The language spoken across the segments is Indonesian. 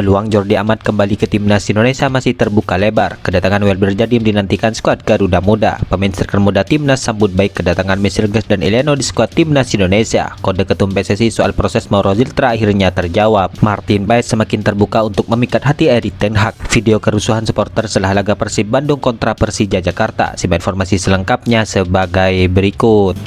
Peluang Jordi Amat kembali ke timnas Indonesia masih terbuka lebar. Kedatangan Welber Jadim dinantikan skuad Garuda Muda. Pemain striker muda timnas sambut baik kedatangan Mesilges dan Eliano di skuad timnas Indonesia. Kode ketum PSSI soal proses Mauro Ziltra akhirnya terjawab. Martin Paes semakin terbuka untuk memikat hati Erik ten Hag. Video kerusuhan supporter setelah laga Persib Bandung kontra Persija Jakarta. Simak informasi selengkapnya sebagai berikut.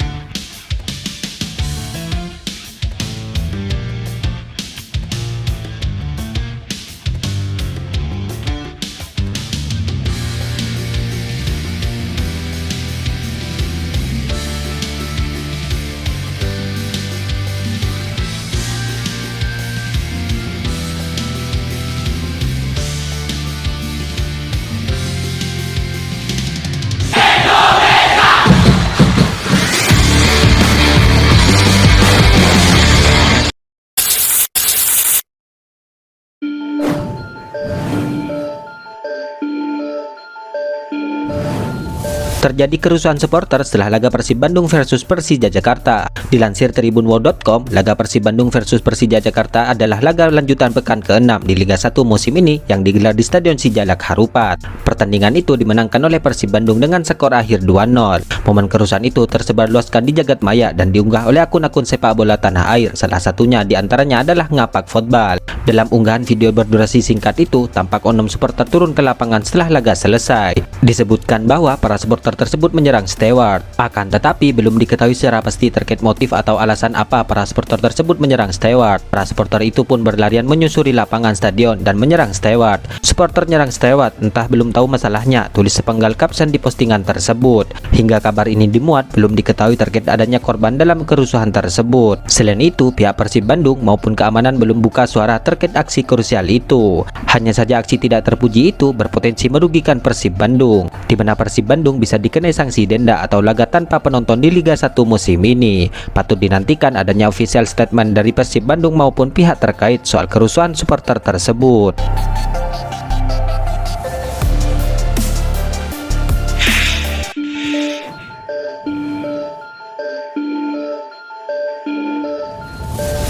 Terjadi kerusuhan supporter setelah laga Persib Bandung versus Persija Jakarta. Dilansir tribunwall.com, laga Persib Bandung versus Persija Jakarta adalah laga lanjutan pekan ke-6 di Liga 1 musim ini yang digelar di Stadion Sijalak Harupat. Pertandingan itu dimenangkan oleh Persib Bandung dengan skor akhir 2-0. Momen kerusuhan itu tersebar luaskan di jagat maya dan diunggah oleh akun-akun sepak bola tanah air. Salah satunya diantaranya adalah Ngapak Football. Dalam unggahan video berdurasi singkat itu, tampak oknum supporter turun ke lapangan setelah laga selesai. Disebutkan bahwa para supporter tersebut menyerang steward. Akan tetapi belum diketahui secara pasti terkait motif atau alasan apa para supporter tersebut menyerang steward. Para supporter itu pun berlarian menyusuri lapangan stadion dan menyerang steward. Supporter nyerang steward, entah belum tahu masalahnya, tulis sepenggal kapsen di postingan tersebut. Hingga kabar ini dimuat, belum diketahui terkait adanya korban dalam kerusuhan tersebut. Selain itu, pihak Persib Bandung maupun keamanan belum buka suara terkait aksi krusial itu. Hanya saja aksi tidak terpuji itu berpotensi merugikan Persib Bandung, di mana Persib Bandung bisa dikenai sanksi denda atau laga tanpa penonton di Liga 1 musim ini. Patut dinantikan adanya official statement dari Persib Bandung maupun pihak terkait soal kerusuhan supporter tersebut.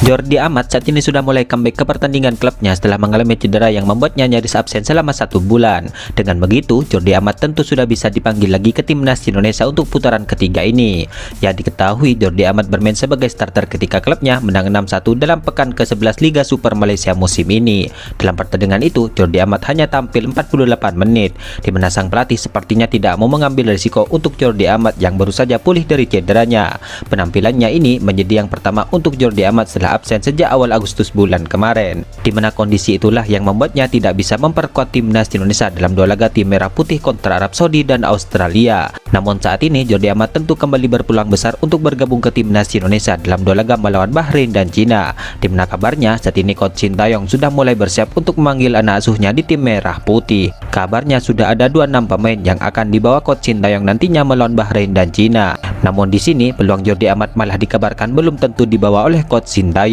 Jordi Amat saat ini sudah mulai comeback ke pertandingan klubnya setelah mengalami cedera yang membuatnya nyaris absen selama 1 bulan. Dengan begitu, Jordi Amat tentu sudah bisa dipanggil lagi ke timnas Indonesia untuk putaran ketiga ini. Ya, diketahui Jordi Amat bermain sebagai starter ketika klubnya menang 6-1 dalam pekan ke-11 Liga Super Malaysia musim ini. Dalam pertandingan itu, Jordi Amat hanya tampil 48 menit, di mana sang pelatih sepertinya tidak mau mengambil risiko untuk Jordi Amat yang baru saja pulih dari cederanya. Penampilannya ini menjadi yang pertama untuk Jordi Amat setelah absen sejak awal Agustus bulan kemarin, di mana kondisi itulah yang membuatnya tidak bisa memperkuat timnas Indonesia dalam 2 laga tim merah putih kontra Arab Saudi dan Australia. Namun saat ini Jordi Amat tentu kembali berpeluang besar untuk bergabung ke timnas Indonesia dalam 2 laga melawan Bahrain dan Cina, di mana kabarnya saat ini Coach Sintayong sudah mulai bersiap untuk memanggil anak asuhnya di tim merah putih. Kabarnya sudah ada 26 pemain yang akan dibawa Coach Sintayong nantinya melawan Bahrain dan Cina. Namun di sini peluang Jordi Amat malah dikabarkan belum tentu dibawa oleh Coach Sintayong.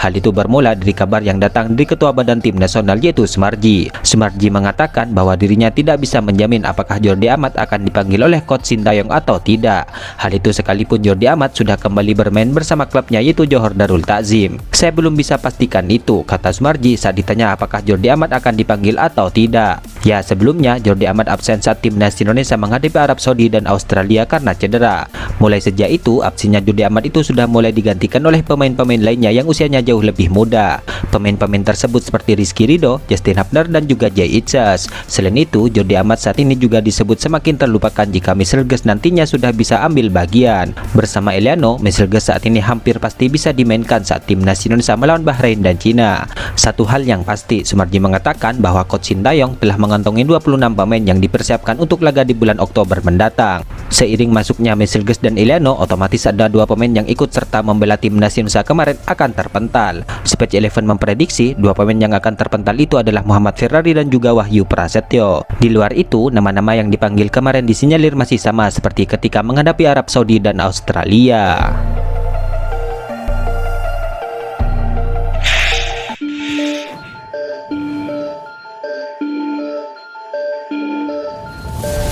Hal itu bermula dari kabar yang datang dari Ketua Badan Tim Nasional yaitu Sumarji. Sumarji mengatakan bahwa dirinya tidak bisa menjamin apakah Jordi Amat akan dipanggil oleh Coach Sintayong atau tidak. Hal itu sekalipun Jordi Amat sudah kembali bermain bersama klubnya yaitu Johor Darul Takzim. Saya belum bisa pastikan itu, kata Sumarji saat ditanya apakah Jordi Amat akan dipanggil atau tidak. Ya, sebelumnya Jordi Amat absen saat timnas Indonesia menghadapi Arab Saudi dan Australia karena cedera. Mulai sejak itu, absennya Jordi Amat itu sudah mulai digantikan oleh pemain-pemain lainnya yang usianya jauh lebih muda. Pemain-pemain tersebut seperti Rizky Ridho, Justin Hubner, dan juga Jay Itzas. Selain itu, Jordi Amat saat ini juga disebut semakin terlupakan jika Mesilges nantinya sudah bisa ambil bagian. Bersama Eliano, Mesilges saat ini hampir pasti bisa dimainkan saat timnas Indonesia melawan Bahrain dan Cina. Satu hal yang pasti, Sumarji mengatakan bahwa Coach Sintayong telah mengantongi 26 pemain yang dipersiapkan untuk laga di bulan Oktober mendatang. Seiring masuknya Mesilges dan Eliano, otomatis ada 2 pemain yang ikut serta membela timnas Indonesia kemarin akan terpental. Speech Eleven memprediksi 2 pemain yang akan terpental itu adalah Muhammad Ferrari dan juga Wahyu Prasetyo. Di luar itu, nama-nama yang dipanggil kemarin disinyalir masih sama seperti ketika menghadapi Arab Saudi dan Australia.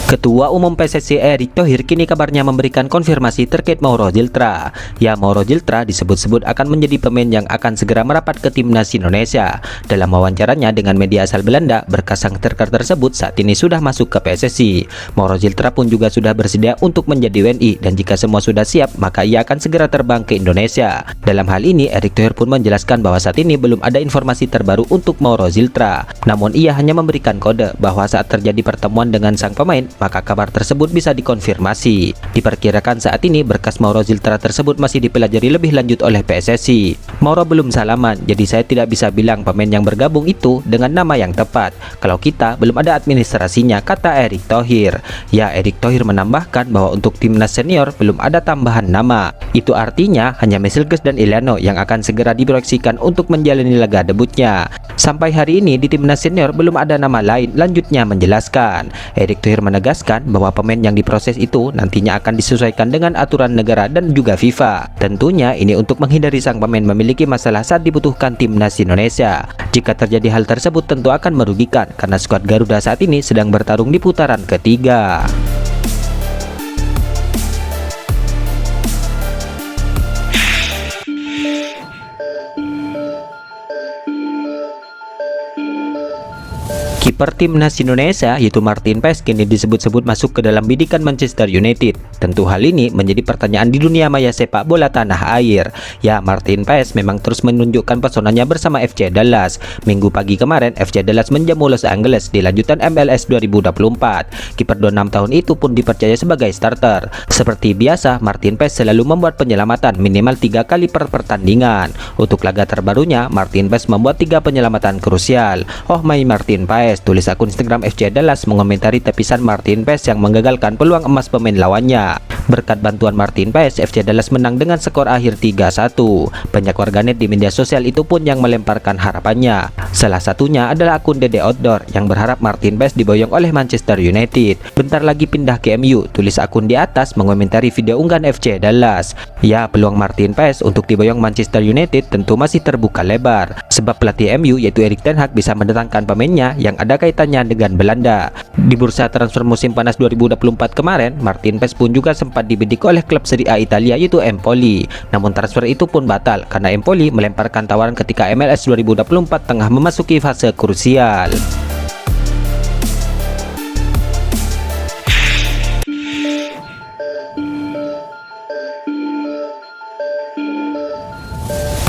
Ketua Umum PSSI Erick Thohir kini kabarnya memberikan konfirmasi terkait Mauro Ziltra. Ya, Mauro Ziltra disebut-sebut akan menjadi pemain yang akan segera merapat ke timnas Indonesia. Dalam wawancaranya dengan media asal Belanda, berkas sang striker tersebut saat ini sudah masuk ke PSSI. Mauro Ziltra pun juga sudah bersedia untuk menjadi WNI dan jika semua sudah siap, maka ia akan segera terbang ke Indonesia. Dalam hal ini, Erick Thohir pun menjelaskan bahwa saat ini belum ada informasi terbaru untuk Mauro Ziltra. Namun ia hanya memberikan kode bahwa saat terjadi pertemuan dengan sang pemain, maka kabar tersebut bisa dikonfirmasi. Diperkirakan saat ini berkas Mauro Ziltra tersebut masih dipelajari lebih lanjut oleh PSSI. Mauro belum salaman, jadi saya tidak bisa bilang pemain yang bergabung itu dengan nama yang tepat. Kalau kita belum ada administrasinya, kata Erick Thohir. Ya, Erick Thohir menambahkan bahwa untuk timnas senior belum ada tambahan nama. Itu artinya hanya Mesilges dan Iliano yang akan segera diproyeksikan untuk menjalani laga debutnya. Sampai hari ini di timnas senior belum ada nama lain, lanjutnya menjelaskan. Erick Thohir menegaskan bahwa pemain yang diproses itu nantinya akan disesuaikan dengan aturan negara dan juga FIFA. Tentunya ini untuk menghindari sang pemain memiliki masalah saat dibutuhkan timnas Indonesia. Jika terjadi hal tersebut tentu akan merugikan karena skuad Garuda saat ini sedang bertarung di putaran ketiga. Kiper timnas Indonesia yaitu Martin Paes kini disebut-sebut masuk ke dalam bidikan Manchester United. Tentu hal ini menjadi pertanyaan di dunia maya sepak bola tanah air. Ya, Martin Paes memang terus menunjukkan pesonanya bersama FC Dallas. Minggu pagi kemarin FC Dallas menjamu Los Angeles di lanjutan MLS 2024. Kiper 26 tahun itu pun dipercaya sebagai starter. Seperti biasa, Martin Paes selalu membuat penyelamatan minimal 3 kali per pertandingan. Untuk laga terbarunya, Martin Paes membuat 3 penyelamatan krusial. Oh my Martin Paes, tulis akun Instagram FC Dallas mengomentari tepisan Martin Paes yang menggagalkan peluang emas pemain lawannya. Berkat bantuan Martin Paes, FC Dallas menang dengan skor akhir 3-1. Banyak warganet di media sosial itu pun yang melemparkan harapannya. Salah satunya adalah akun Dede Outdoor yang berharap Martin Paes diboyong oleh Manchester United. Bentar lagi pindah ke MU, tulis akun di atas mengomentari video unggahan FC Dallas. Ya, peluang Martin Paes untuk diboyong Manchester United tentu masih terbuka lebar. Sebab pelatih MU yaitu Erik ten Hag bisa mendatangkan pemainnya yang ada kaitannya dengan Belanda. Di bursa transfer musim panas 2024 kemarin, Martin Paes pun juga sempat dibidik oleh klub Serie A Italia yaitu Empoli. Namun transfer itu pun batal karena Empoli melemparkan tawaran ketika MLS 2024 tengah memasuki fase krusial.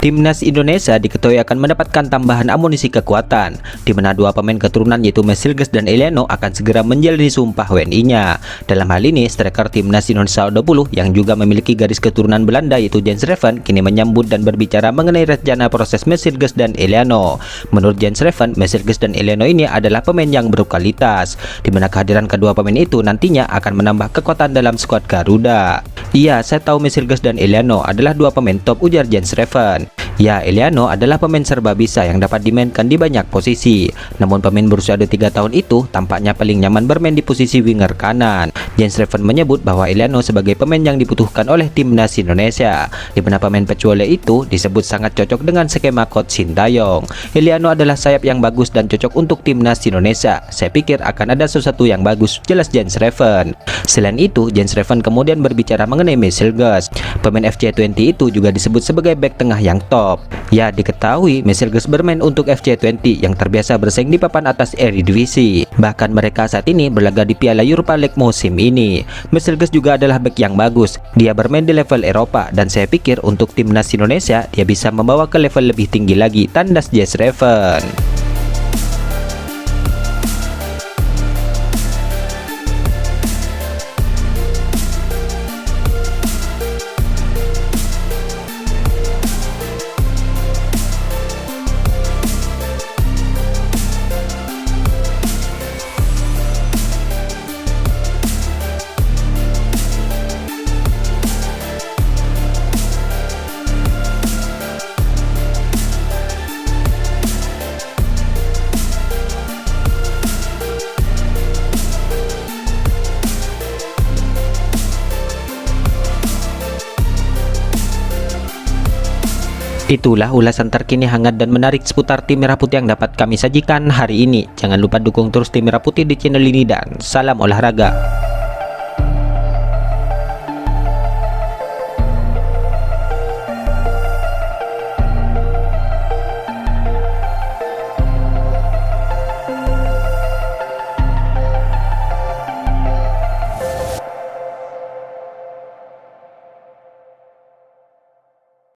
Timnas Indonesia diketahui akan mendapatkan tambahan amunisi kekuatan, di mana 2 pemain keturunan yaitu Mesilges dan Iliano akan segera menjalani sumpah WNI-nya. Dalam hal ini, striker Timnas Indonesia U20 yang juga memiliki garis keturunan Belanda yaitu Jens Reven kini menyambut dan berbicara mengenai rencana proses Mesilges dan Iliano. Menurut Jens Reven, Mesilges dan Iliano ini adalah pemain yang berkualitas, di mana kehadiran kedua pemain itu nantinya akan menambah kekuatan dalam skuad Garuda. Iya, saya tahu Mesilges dan Iliano adalah 2 pemain top, ujar Jens Reven. Ya, Iliano adalah pemain serba bisa yang dapat dimainkan di banyak posisi. Namun pemain berusia 23 tahun itu tampaknya paling nyaman bermain di posisi winger kanan. Jens Reven menyebut bahwa Iliano sebagai pemain yang dibutuhkan oleh timnas Indonesia, di mana pemain pecuole itu disebut sangat cocok dengan skema coach Sintayong. Iliano adalah sayap yang bagus dan cocok untuk timnas Indonesia. Saya pikir akan ada sesuatu yang bagus, jelas Jens Reven. Selain itu, Jens Reven kemudian berbicara mengenai Mesilges. Pemain FC20 itu juga disebut sebagai bek tengah yang top. Ya, diketahui Mesilges bermain untuk FC20 yang terbiasa bersaing di papan atas Eredivisie. Bahkan mereka saat ini berlaga di Piala Europa League musim ini. Mesilges juga adalah bek yang bagus. Dia bermain di level Eropa dan saya pikir untuk timnas Indonesia dia bisa membawa ke level lebih tinggi lagi, tandas Jens Reven. Itulah ulasan terkini hangat dan menarik seputar tim Merah Putih yang dapat kami sajikan hari ini. Jangan lupa dukung terus tim Merah Putih di channel ini dan salam olahraga.